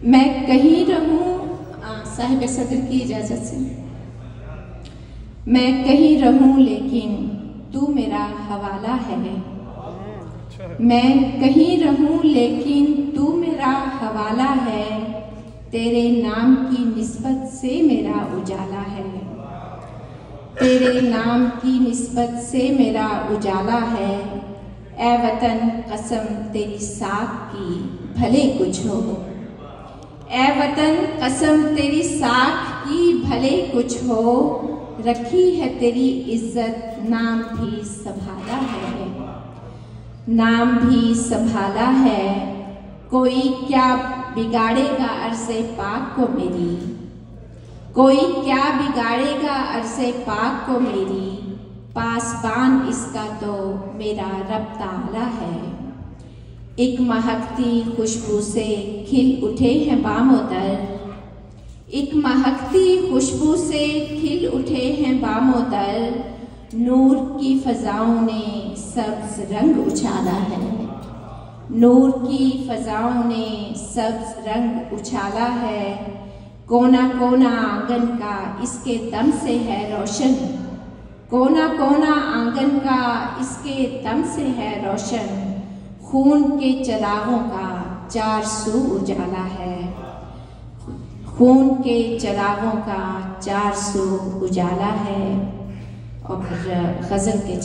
मैं कहीं रहूं, साहिब सदर की इजाज़त से, मैं कहीं रहूं लेकिन तू मेरा हवाला है। मैं कहीं रहूं लेकिन तू मेरा हवाला है। तेरे नाम की निस्बत से मेरा उजाला है। तेरे नाम की निस्बत से मेरा उजाला है। ए वतन कसम तेरी साख की भले कुछ हो। ए वतन कसम तेरी साख की भले कुछ हो। रखी है तेरी इज्जत, नाम भी संभाला है। नाम भी संभाला है। कोई क्या बिगाड़ेगा अर्ज़े पाक को मेरी। कोई क्या बिगाड़ेगा अर्ज़े पाक को मेरी। पासबान इसका तो मेरा रब ताला है। एक महकती खुशबू से खिल उठे हैं बामों दर। एक महकती खुशबू से खिल उठे हैं बामों दर। नूर की फजाओं ने सब्ज रंग उछाला है। नूर की फजाओं ने सब्ज रंग उछाला है। कोना कोना आंगन का इसके दम से है रोशन। कोना कोना आंगन का इसके दम से है रोशन। खून के चिरागों का चार सू उजाला है। खून के चिरागों का चार सू उजाला है। और फिर गज़ल के